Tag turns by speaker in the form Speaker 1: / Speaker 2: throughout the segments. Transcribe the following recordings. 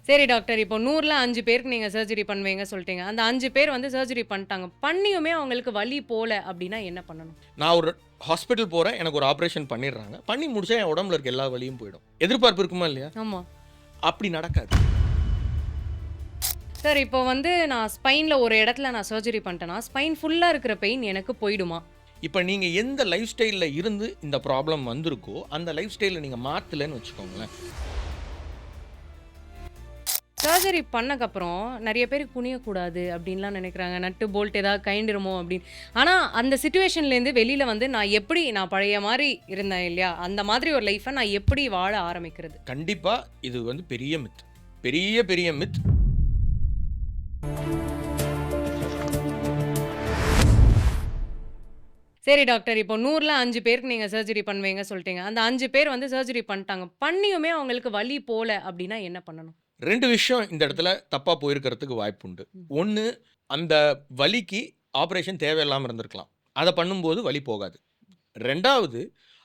Speaker 1: சரி டாக்டர். இப்போ 100ல 5 பேருக்கு நீங்க சர்ஜரி பண்ணுவீங்க சொல்ட்டீங்க. அந்த 5 பேர் வந்து சர்ஜரி பண்ணிட்டாங்க. பண்ணியுமே அவங்களுக்கு வலி போல அப்டின்னா என்ன பண்ணணும்?
Speaker 2: நான் ஒரு ஹாஸ்பிட்டல் போறேன். எனக்கு ஒரு ஆப்பரேஷன் பண்ணிடுறாங்க. பண்ணி முடிச்சா என் உடம்புல இருக்க எல்லா வலியும் போயிடும். எதிர்பார்ப்பு இருக்குமா இல்லையா?
Speaker 1: ஆமா.
Speaker 2: அப்படி நடக்காது.
Speaker 1: சார் இப்போ வந்து நான் ஸ்பைன்ல ஒரு இடத்துல நான் சர்ஜரி பண்ணிட்டேன்னா, ஸ்பைன் ஃபுல்லா இருக்கிற பெயின் எனக்கு போயிடுமா?
Speaker 2: இப்ப நீங்க எந்த லைஃப் ஸ்டைல்ல இருந்து இந்த ப்ராப்ளம் வந்திருக்கோ, அந்த லைஃப் ஸ்டைல நீங்க மாத்தலன்னு வச்சுக்கோங்களேன்.
Speaker 1: சர்ஜரி பண்ணக்கப்புறம் நெறைய பேர் குனியக்கூடாது அப்டின்லாம் நெனைக்கிறாங்க. நட்டு, போல்ட் ஏதாவது கழண்டிருமோ அப்டின்னு. ஆனா அந்த சிச்சுவேஷன்லேருந்து வெளில வந்து நான் பழைய மாரி இருந்தேன் இல்லையா? அந்த மாதிரி ஒரு லைஃப்ப நான் எப்படி வாழ ஆரம்பிக்கிறது?
Speaker 2: கண்டிப்பா இது வந்து பெரிய மித். பெரிய, பெரிய மித்.
Speaker 1: சரி டாக்டர். இப்போ 100ல 5 பேருக்கு நீங்க சர்ஜரி பண்ணுவீங்க சொல்ட்டீங்க. அந்த 5 பேர் வந்து சர்ஜரி பண்ணிட்டாங்க. பண்ணியுமே அவங்களுக்கு வலி போல அப்டின்னா என்ன பண்ணணும்?
Speaker 2: 2 விஷயம் இந்த
Speaker 1: ம்,
Speaker 2: இடத்துல தப்பா போயிருக்கிறதுக்கு வாய்ப்புண்டு.
Speaker 1: ம்.
Speaker 2: 1 அந்த வலிக்கு ஆப்பரேஷன் தேவையில்லாம இருந்திருக்கலாம். அத பண்ணும்போது வலி போகாது. 2வது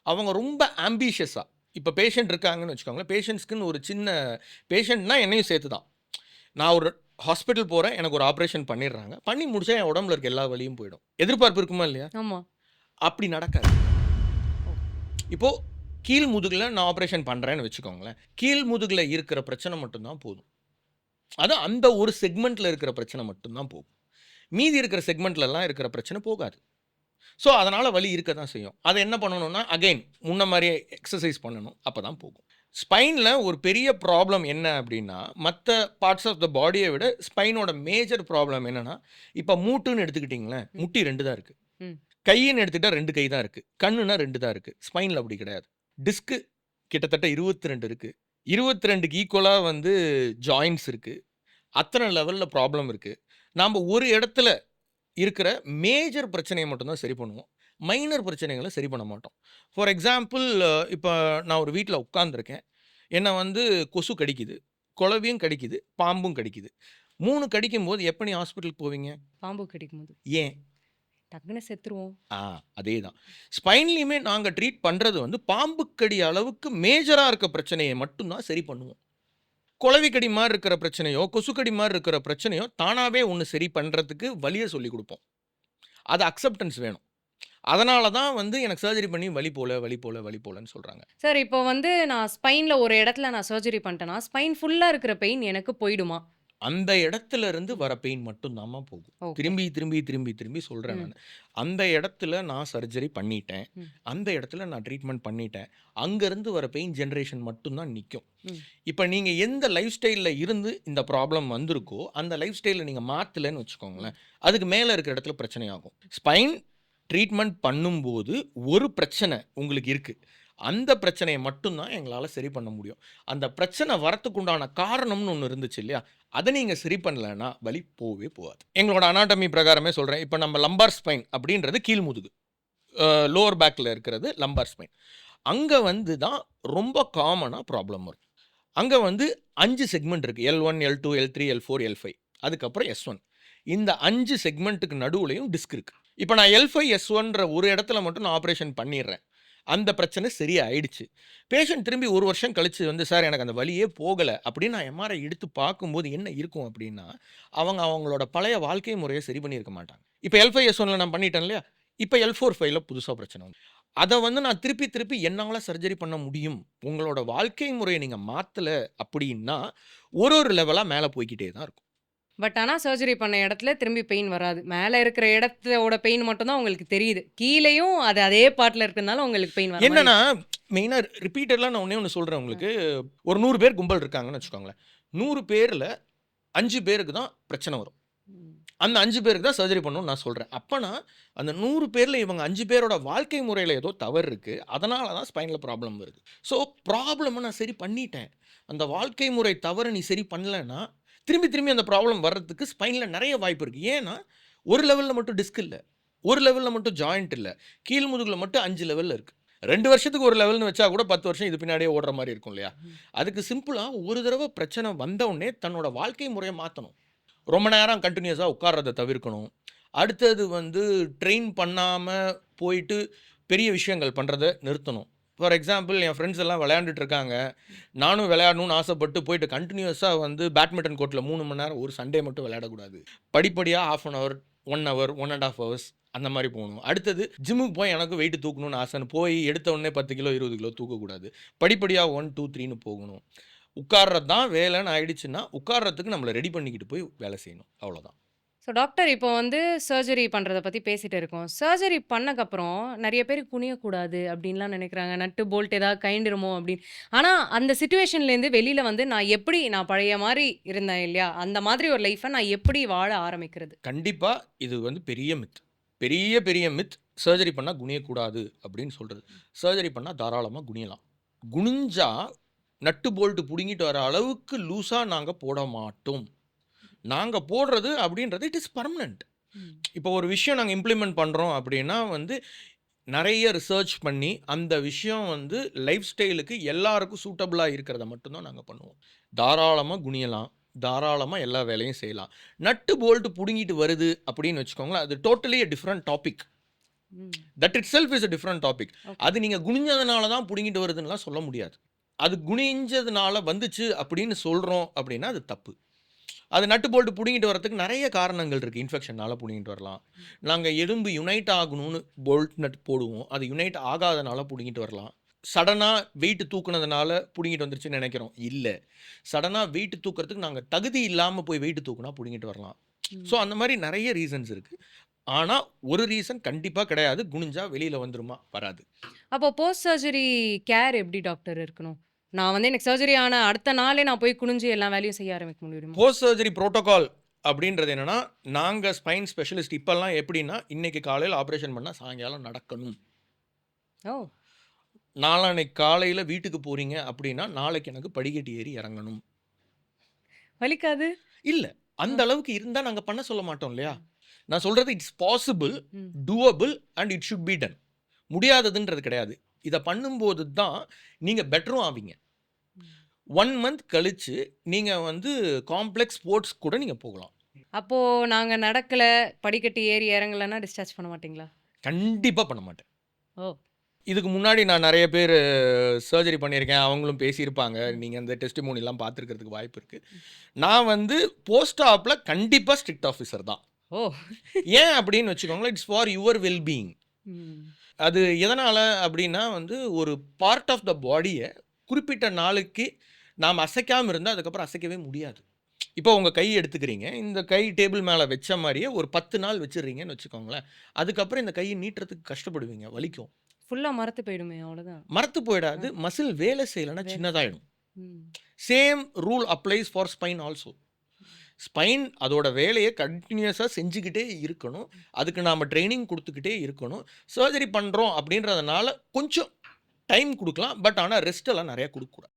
Speaker 2: அவங்க ரொம்ப ஆம்பிஷியஸா இப்ப பேஷண்ட் இருக்காங்கன்னு வச்சுக்கோங்களேன். பேஷண்ட்ஸ்க்குன்னு ஒரு சின்ன பேஷண்ட்னா என்னையும் சேர்த்து தான். நான் ஒரு ஹாஸ்பிட்டல் போறேன். எனக்கு ஒரு ஆப்பரேஷன் பண்ணிடுறாங்க. பண்ணி முடிச்சா என் உடம்புல இருக்க எல்லா வலியும் போயிடும். எதிர்பார்ப்பு இருக்குமா இல்லையா?
Speaker 1: ஆமா.
Speaker 2: அப்படி நடக்காது.
Speaker 1: ஓ!
Speaker 2: இப்போ கீழ் முதுகுல நான் ஆப்பரேஷன் பண்றேன்னு வச்சுக்கோங்களேன். கீழ் முதுகுல இருக்கிற பிரச்சனை மட்டும் தான் போதும். அது அந்த ஒரு செக்மென்ட்ல இருக்கிற பிரச்சனை மட்டும் தான் போகும். மீதி இருக்கிற செக்மென்ட்லலாம் இருக்கிற பிரச்சனை போகாது. ஸோ, அதனால வலி இருக்க தான் செய்யும். அத என்ன பண்ணணும்னா, அகைன் முன்ன மாரியே எக்சர்சைஸ் பண்ணணும். அப்பதான் போகும். ஸ்பைன்ல ஒரு பெரிய ப்ராப்ளம் என்ன அப்டின்னா, மத்த பார்ட்ஸ் ஆஃப் த பாடிய விட ஸ்பைனோட மேஜர் ப்ராப்ளம் என்னன்னா, இப்ப மூட்டுன்னு எடுத்துக்கிட்டீங்களேன்,
Speaker 1: ம்,
Speaker 2: முட்டி 2 தான் இருக்கு.
Speaker 1: ம்.
Speaker 2: கைன்னு எடுத்துக்கிட்டா 2 கை தான் இருக்கு. கண்ணுனா 2 தான் இருக்கு. ஸ்பைன்ல அப்படி கிடையாது. டிஸ்க் கிட்டத்தட்ட 22 இருக்கு. 22க்கு ஈக்குவலா வந்து ஜாயிண்ட்ஸ் இருக்கு. அத்தன லெவல்ல ப்ராப்ளம் இருக்கு. நாம ஒரு இடத்துல இருக்கிற மேஜர் பிரச்சனைய மட்டும் தான் சரி பண்ணுவோம். மைனர் பிரச்சனைகள சரி பண்ண மாட்டோம். ஃபார் எக்ஸாம்பிள் இப்ப நான் ஒரு வீட்ல உட்கார்ந்திருக்கேன். என்ன வந்து கொசு கடிக்குது, குளவியும் கடிக்குது, பாம்பும் கடிக்குது. 3 கடிக்கும்போது எப்ப நீ ஹாஸ்பிட்டலுக்கு போவீங்க?
Speaker 1: பாம்பு கடிக்கும்போது.
Speaker 2: ஏன்?
Speaker 1: டக்குனு செத்துருவோம்.
Speaker 2: ஆ அதேதான். ஸ்பைன்லயுமே நாங்க ட்ரீட் பண்றது வந்து பாம்பு கடி அளவுக்கு மேஜரா இருக்க பிரச்சனைய மட்டும் தான் சரி பண்ணுவோம். குளவி கடி மாரி இருக்கிற பிரச்சனையோ, கொசு கடி மாரி இருக்கிற பிரச்சனையோ தானாவே ஒண்ணு சரி பண்றதுக்கு வழிய சொல்லிக் குடுப்போம். அது அக்செப்டன்ஸ் வேணும். அதனால தான் வந்து எனக்கு சர்ஜரி பண்ணி வலி போல, வலி போல, வலி போலன்னு சொல்றாங்க.
Speaker 1: சார் இப்போ வந்து நான் ஸ்பைன்ல ஒரு இடத்துல நான் சர்ஜரி பண்ணிட்டேன்னா, ஸ்பைன் ஃபுல்லா இருக்கிற பெயின் எனக்கு போயிடுமா?
Speaker 2: அந்த இடத்துல இருந்து
Speaker 1: ம்.
Speaker 2: வர பெயின் மட்டும் தாம்மா போகும்.
Speaker 1: ஓகே.
Speaker 2: திரும்பி, திரும்பி, திரும்பி, திரும்பி சொல்றேன்
Speaker 1: ம்,
Speaker 2: நானு. அந்த இடத்துல நான் சர்ஜரி பண்ணிட்டேன்.
Speaker 1: ம்,
Speaker 2: அந்த இடத்துல நான் ட்ரீட்மெண்ட் பண்ணிட்டேன். அங்கருந்து வர பெயின் ஜெனரேஷன் மட்டும் தான் நிக்கும்.
Speaker 1: ம்.
Speaker 2: இப்ப நீங்க எந்த லைஃப் ஸ்டைல்ல இருந்து இந்த ப்ராப்ளம் வந்திருக்கோ, அந்த லைஃப் ஸ்டைல நீங்க மாத்தலன்னு
Speaker 1: ம்.
Speaker 2: வச்சுக்கோங்களேன், அதுக்கு மேல இருக்கிற இடத்துல பிரச்சனையாகும். ஸ்பைன் ட்ரீட்மெண்ட் பண்ணும்போது ஒரு பிரச்சனை உங்களுக்கு இருக்கு. அந்த பிரச்சனைய மட்டும் தான் எங்களால சரி பண்ண முடியும். அந்த பிரச்சனை வரத்துக்கு உண்டான காரணம்னு ஒண்ணு இருந்துச்சு இல்லையா? அத நீங்க சரி பண்ணலன்னா, வலி போவே போகாது. எங்களோட அனாட்டமி பிரகாரமே சொல்றேன். இப்ப நம்ம லம்பர் ஸ்பைன் அப்படின்றது கீழ் முதுகு. அ லோவர் பேக்ல இருக்கிறது லம்பர் ஸ்பைன். அங்க வந்து தான் ரொம்ப காமனா ப்ராப்ளம் வரும். அங்க வந்து 5 செக்மென்ட் இருக்கு. L1, L2, L3, L4, L5. அதுக்கப்புறம் S1. இந்த 5 செக்மென்ட்க்கு நடுவுலயும் டிஸ்க் இருக்கு. இப்ப நான் L5, S1ன்ற ஒரு இடத்துல மட்டும் நான் ஆப்பரேஷன் பண்ணிர்றேன். அந்த பிரச்சனை சரியாயிடுச்சு. பேஷண்ட் திரும்பி 1 வருஷம் கழிச்சு வந்து, "சார் எனக்கு அந்த வலியே போகல." அப்படின்னு நான் எம்ஆர்ஐ எடுத்து பார்க்கும்போது என்ன இருக்கும் அப்படின்னா, அவங்க அவங்களோட பழைய வாழ்க்கை முறைய சரி பண்ணியிருக்க மாட்டாங்க. இப்ப L5, S1ல நான் பண்ணிட்டேன் இல்லையா? இப்ப L4, 5ல புதுசா பிரச்சனை வந்து அத வந்து நான் திருப்பி திருப்பி என்னால சர்ஜரி பண்ண முடியும். உங்களோட வாழ்க்கை முறைய நீங்க மாத்தல அப்படின்னா, ஒரு லெவலா மேல போய்க்கிட்டே தான் இருக்கும்.
Speaker 1: பட் ஆனா சர்ஜரி பண்ண இடத்துல திரும்பி பெயின் வராது. மேல இருக்கிற இடத்தோட பெயின் மட்டும் தான் உங்களுக்கு தெரியுது. கீழயும் அது அதே பார்ட்ல இருக்கிறதுனால உங்களுக்கு பெயின் வர மாரி
Speaker 2: என்னன்னா,
Speaker 1: இருக்கு.
Speaker 2: மெயினா ரிப்பீட்டட்லா நான் ஒண்ணே ஒண்ணு சொல்றேன்
Speaker 1: அ.
Speaker 2: உங்களுக்கு. ஒரு 100 பேர் கும்பல் இருக்காங்கன்னு வச்சுக்கோங்களேன். 100 பேர்ல 5 பேருக்கு தான் பிரச்சனை வரும்.
Speaker 1: ம்.
Speaker 2: அந்த 5 பேருக்கு தான் சர்ஜரி பண்ணணும்னு நான் சொல்றேன். அப்பன்னா, அந்த 100 பேர்ல இவங்க 5 பேரோட வாழ்க்கை முறையில ஏதோ தவறு இருக்கு. அதனால தான் ஸ்பைன்ல ப்ராப்ளம் வருது. ஸோ ப்ராப்ளம நான் சரி பண்ணிட்டேன். அந்த வாழ்க்கை முறை தவற நீ சரி பண்ணலன்னா, திரும்பி திரும்பி அந்த ப்ராப்ளம் வர்றதுக்கு ஸ்பைன்ல நெறைய வாய்ப்பு இருக்கு. ஏன்னா, ஒரு லெவல்ல மட்டும் டிஸ்க் இல்ல. ஒரு லெவல்ல மட்டும் ஜாயிண்ட் இல்ல. கீழ் முதுகுல மட்டும் 5 லெவல்ல இருக்கு. 2 வருஷத்துக்கு ஒரு லெவல்ன்னு வச்சா கூட 10 வருஷம் இது பின்னாடியே ஓடுற மாரி இருக்கும் இல்லையா?
Speaker 1: ம்.
Speaker 2: அதுக்கு சிம்பிளா ஒரு தடவ பிரச்சனை வந்த உடனே தன்னோட வாழ்க்கை முறைய மாத்தணும். ரொம்ப நேரம் கன்டினியூஸா உட்கார்றத தவிர்க்கணும். அடுத்தது வந்து ட்ரெயின் பண்ணாம போயிட்டு பெரிய விஷயங்கள் பண்றத நிறுத்தணும். ஃபார் எக்ஸாம்பிள் என் ஃப்ரெண்ட்ஸ் எல்லாம் விளையாண்டுட்டு இருக்காங்க. நானும் விளையாடணும்னு ஆசைப்பட்டு போயிட்டு கன்டினியூஸா வந்து பேட்மிண்டன் கோர்ட்ல 3 மணி நேரம் ஒரு சண்டே மட்டும் விளையாடக்கூடாது. படிப்படியா 1/2 அன் ஹவர், 1 ஹவர், 1 1/2 ஹவர்ஸ் அந்த மாரி போகணும். அடுத்தது ஜிம்முக்கு போய் எனக்கு வெயிட் தூக்கணும்னு ஆசைன்னு போய் எடுத்த உடனே 10 கிலோ, 20 கிலோ தூக்கக்கூடாது. படிப்படியா 1, 2, 3ன்னு போகணும். உட்கார்றது தான் வேலைன்னு ஆயிடுச்சுன்னா, உட்கார்றதுக்கு நம்மள ரெடி பண்ணிக்கிட்டு போய் வேலை செய்யணும். அவ்வளோதான்.
Speaker 1: ஸோ டாக்டர் இப்போ வந்து சர்ஜரி பண்றத பத்தி பேசிட்டு இருக்கோம். சர்ஜரி பண்ணக்கப்புறம் நெறைய பேர் குனியக்கூடாது அப்டின்லாம் நெனைக்கிறாங்க. நட்டு, போல்ட் ஏதாவது கழண்டிருமோ அப்டின்னு. ஆனா அந்த சிச்சுவேஷன்லேருந்து வெளில வந்து நான் பழைய மாரி இருந்தேன் இல்லையா? அந்த மாதிரி ஒரு லைஃப்ப நான் எப்படி வாழ ஆரம்பிக்கிறது?
Speaker 2: கண்டிப்பா இது வந்து பெரிய மித். பெரிய, பெரிய மித். சர்ஜரி பண்ணா குனியக்கூடாது அப்படின்னு சொல்றது. சர்ஜரி பண்ணா தாராளமா குனியலாம். குனிஞ்சா நட்டு போல்ட் புடுங்கிட்டு வர அளவுக்கு லூஸா நாங்க போட மாட்டோம். நாங்க போடுறது அப்படின்றது இட் இஸ் பெர்மனன்ட்.
Speaker 1: ம்.
Speaker 2: இப்போ ஒரு விஷயம் நாங்க இம்ப்ளிமெண்ட் பண்றோம் அப்படின்னா வந்து, நெறைய ரிசர்ச் பண்ணி, அந்த விஷயம் வந்து லைஃப் ஸ்டைலுக்கு எல்லாருக்கும் சூட்டபிளா இருக்கிறத மட்டும் தான் நாங்க பண்ணுவோம். தாராளமா குனியலாம். தாராளமா எல்லா வேலையும் செய்யலாம். நட்டு போல்ட் புடுங்கிட்டு வருது அப்படின்னு வச்சுக்கோங்களேன், அது டோட்டலி எ டிஃபரண்ட் டாபிக்.
Speaker 1: ம்.
Speaker 2: That itself is a different topic.
Speaker 1: Okay.
Speaker 2: அது நீங்க குனிஞ்சதுனால தான் புடுங்கிட்டு வருதுன்னுலாம் சொல்ல முடியாது. அது குனிஞ்சதுனால வந்துச்சு அப்படின்னு சொல்றோம் அப்படின்னா, அது தப்பு. அது நட்டு போல்ட் புடுங்கிட்டு வரதுக்கு நெறைய காரணங்கள் இருக்கு. இன்ஃபெக்ஷனால புடுங்கிட்டு வரலாம். நாங்க எலும்பு யுனைட் ஆகணும்னு போல்ட் நட் போடுவோம். அது யுனைட் ஆகாதனால புடுங்கிட்டு வரலாம். சடனா வெயிட் தூக்குனதுனால புடுங்கிட்டு வந்துருச்சுன்னு நெனைக்கிறோம். இல்ல. சடனா வெயிட் தூக்குறதுக்கு நாங்க தகுதி இல்லாம போய் வெயிட் தூக்குனா புடுங்கிட்டு வரலாம். ஸோ
Speaker 1: ம்.
Speaker 2: அந்த மாரி நெறைய ரீசன்ஸ் இருக்கு. ஆனா, ஒரு ரீசன் கண்டிப்பா கிடையாது. குனிஞ்சா வெளியில வந்துருமா? வராது.
Speaker 1: அப்போ போஸ்ட் சர்ஜரி கேர் எப்படி டாக்டர் இருக்கணும்? நான் வந்து எனக்கு சர்ஜரி ஆன அடுத்த நாளே நான் போய் குனிஞ்சு எல்லா வேலையும் செய்ய ஆரம்பிக்க முடியுமா?
Speaker 2: போஸ்ட் சர்ஜரி புரோட்டோகால் அப்படின்றது என்னன்னா, நாங்க ஸ்பைன் ஸ்பெஷலிஸ்ட் இப்பல்லாம் எப்படின்னா, இன்னைக்கு காலையில ஆப்பரேஷன் பண்ணா சாயங்காலம் நடக்கணும்.
Speaker 1: ஓ!
Speaker 2: நாளான்னைக்கு காலையில வீட்டுக்கு போறீங்க அப்படின்னா, நாளைக்கு எனக்கு படிக்கட்டு ஏறி இறங்கணும்.
Speaker 1: வலிக்காது?
Speaker 2: இல்ல. அந்த
Speaker 1: ம்.
Speaker 2: அளவுக்கு இருந்தா நாங்க பண்ண சொல்ல மாட்டோம் இல்லையா? நான் சொல்றது it's possible,
Speaker 1: hmm.
Speaker 2: Doable and it should be done. முடியாததுன்றது கிடையாது. இத பண்ணும்போது தான் நீங்க பெட்டரும் ஆவீங்க.
Speaker 1: ம்.
Speaker 2: 1 மந்த் கழிச்சு நீங்க வந்து காம்ப்ளெக்ஸ் ஸ்போர்ட்ஸ் கூட நீங்க போகலாம்.
Speaker 1: அப்போ நாங்க நடக்கல, படிக்கட்டு ஏறி இறங்கலன்னா டிஸ்சார்ஜ் பண்ண மாட்டீங்களா?
Speaker 2: கண்டிப்பா பண்ண மாட்டேன்.
Speaker 1: ஓ!
Speaker 2: இதுக்கு முன்னாடி நான் நெறைய பேரு சர்ஜரி பண்ணியிருக்கேன். அவங்களும் பேசியிருப்பாங்க.
Speaker 1: ம்.
Speaker 2: நீங்க அந்த டெஸ்டிமோனிலாம் பார்த்துருக்கிறதுக்கு வாய்ப்பு இருக்கு.
Speaker 1: ம்.
Speaker 2: நான் வந்து போஸ்ட் ஆப்ல கண்டிப்பா ஸ்ட்ரிக்ட் ஆஃபீசர் தான்.
Speaker 1: ஓ!
Speaker 2: ஏன் அப்படின்னு வச்சுக்கோங்களேன், it's for your well being.
Speaker 1: ம்.
Speaker 2: அது எதனால அப்படின்னா வந்து ஒரு பார்ட் ஆஃப் த பாடிய குறிப்பிட்ட நாளைக்கு நாம அசைக்காம இருந்தா, அதுக்கப்புறம் அசைக்கவே முடியாது. இப்போ உங்க கை எடுத்துக்கிறீங்க. இந்த கை டேபிள் மேல வச்ச மாரியே ஒரு 10 நாள் வச்சுடுறீங்கன்னு வச்சுக்கோங்களேன். அதுக்கப்புறம் இந்த கைய நீட்டுறதுக்கு கஷ்டப்படுவீங்க. வலிக்கும்.
Speaker 1: ஃபுல்லா மரத்து போயிடுமே அவ்வளோதான்.
Speaker 2: மரத்து போயிடாது.
Speaker 1: அ.
Speaker 2: மசில் வேலை செய்யலன்னா
Speaker 1: வேற.
Speaker 2: சின்னதாயிடும்.
Speaker 1: ம்.
Speaker 2: Same rule applies for spine also. Spine அதோட வேலைய கன்டினியூஸா செஞ்சுக்கிட்டே இருக்கணும். அதுக்கு நாம ட்ரெய்னிங் குடுத்துக்கிட்டே இருக்கணும். சர்ஜரி பண்றோம் அப்படின்றதுனால கொஞ்சம் டைம் குடுக்கலாம். பட் ஆனா ரெஸ்ட் எல்லாம் நெறைய குடுக்கக்கூடாது.